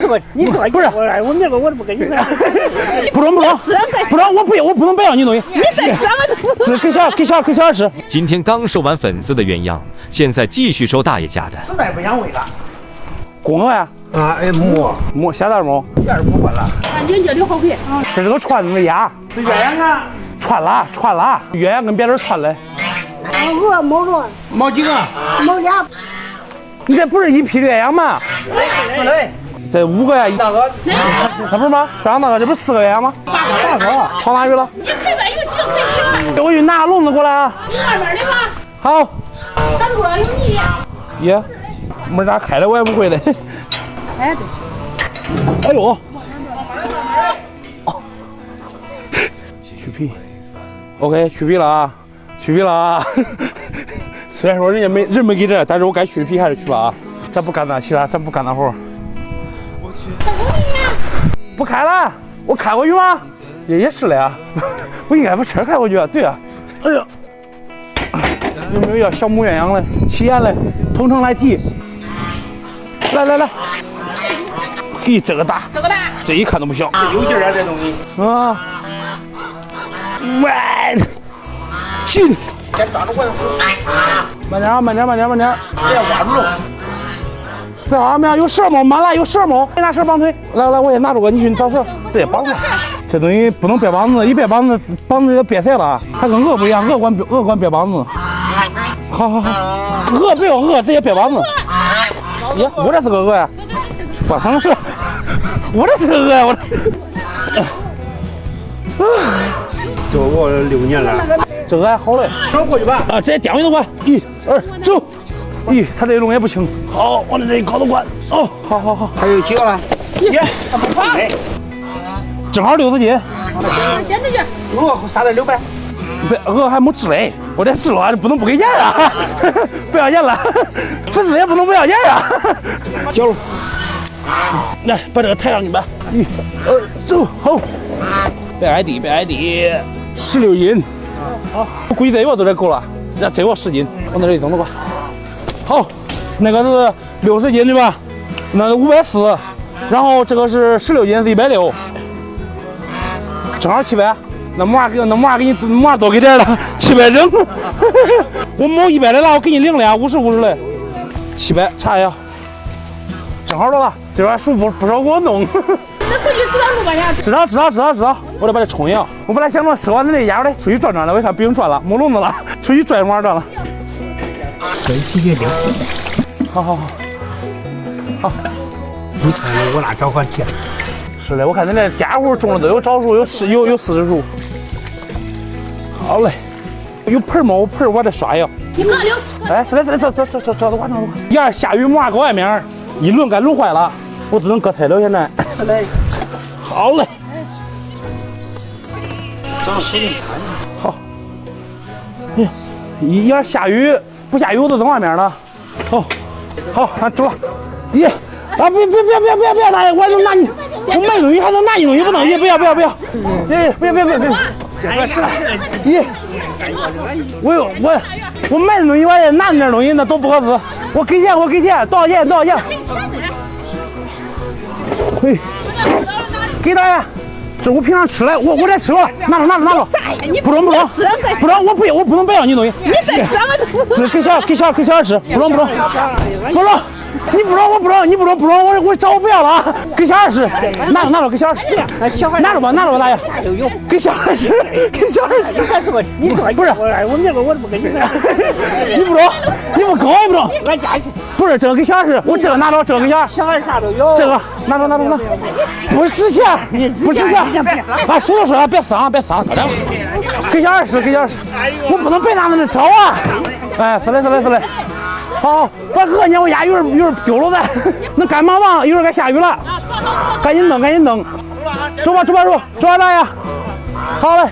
不是，我那个我都不跟你说。不中，我不能白要你东西。你这什么都只给小孩吃。今天刚收完粉丝的鸳鸯，现在继续收大爷家的。实在不想喂了。公鹅呀？啊，哎，母，下蛋母。一点不管了。感觉这里好贵啊。这是个串子的鸭。是鸳鸯啊。串了，鸳鸯跟别人串嘞。鹅毛多。毛几个？毛俩。你这不是一批的鸳鸯吗？是嘞。这5个呀，大哥，那不是吗？山上那个，这不是4个鸳鸯吗？8个，跑哪去了？你这边有几个可以停？我去拿笼子过来啊！你外边的吗？好。咱路上有你。耶，门咋开的我也不会的。哎，对。哎呦！去皮 ，OK， 去皮了啊，虽然说人没给这，但是我该去的皮还是去了啊。咱不干那其他，咱不干那活。不开了，我开过去吗？也是的呀，我应该把车开过去啊。对啊。哎呀，有没有要小母鸳鸯的？起眼的，同城来提。来。咦，这个大，这一看都不小，这有劲啊，这东西。啊！喂，进！先抓住我的手。慢点，别抓住了。这好没有？有绳吗？满了，有绳吗？别拿绳绑腿。来，我也拿着个，你去找绳。对，绑上。这东西不能别绑子，一别绑子就别塞了。它跟鹅不一样，鹅管别绑子。好，鹅不用鹅，直接别绑子。呀，我这是个鹅呀！我他妈是，我这是个鹅呀！我这。这我6年了。这鹅还好嘞。走过去吧。啊，直接颠回头关。1、2，走。咦，他这笼也不轻。好，往这高头关。哦，好。还有几个了？耶，他不怕。正好60斤。捡这去。鹅撒点600。鹅还没治嘞，我这治了，不能不给钱啊！不要钱了，粉丝也不能不要钱啊！交入。来，把这个抬上去吧。1、2，走，好。别挨地，16斤。好，我估计这一窝都得够了，这窝10斤，往那里整了吧。好，那个是60斤对吧？那是540，然后这个是16斤是160，正好700。那木娃给你木娃多给点了，700整。我某100的了，我给你领了50的，700查一下，正好了，这边数不少给我弄。那回去知道路吧呀？知道，我得把这冲一下。我本来想着收完这鸭的出去转了，我一看不用转了，没笼子了，出去转一转了。这期间就好。你看我那找款钱。是的，我看那这家伙种的都有枣树，有40树。好嘞，有盆吗？我盆我得刷一下。你干溜。哎，是的，走，眼下雨木娃搁外面，一轮该轮坏了，我只能搁菜了现在。是嘞。好嘞。长时间差。好。一眼下雨不下雨我都扔外面了。好，俺走了。别，大爷，我能拿你，我卖东西还能拿你东西不能？不要。别，咦，我卖的东西我也拿点东西那都不合适。我给钱，多少钱？嘿，给大爷。这我平常吃的，我这吃了，拿着。不中，我不能白要你东西。你这什么都。这给小孩吃，不中。你不中，你不中，我找我不要了啊！给小孩吃，拿着给小孩吃，拿着吧，大爷，给小孩吃。你做不是，我那个我都不跟你说。你不中，你不跟我也不中。俺家去。不是这个给小孩吃，我这个拿着，这个给小孩。小孩啥都有。这个拿着，不值钱，啊，说了，别伤，给小孩吃，我不能白拿那找啊！哎，是嘞。好，把鹅撵我家有点丢了咱，那干忙忙，一会儿该下雨了，赶紧弄，走吧，大爷，好嘞。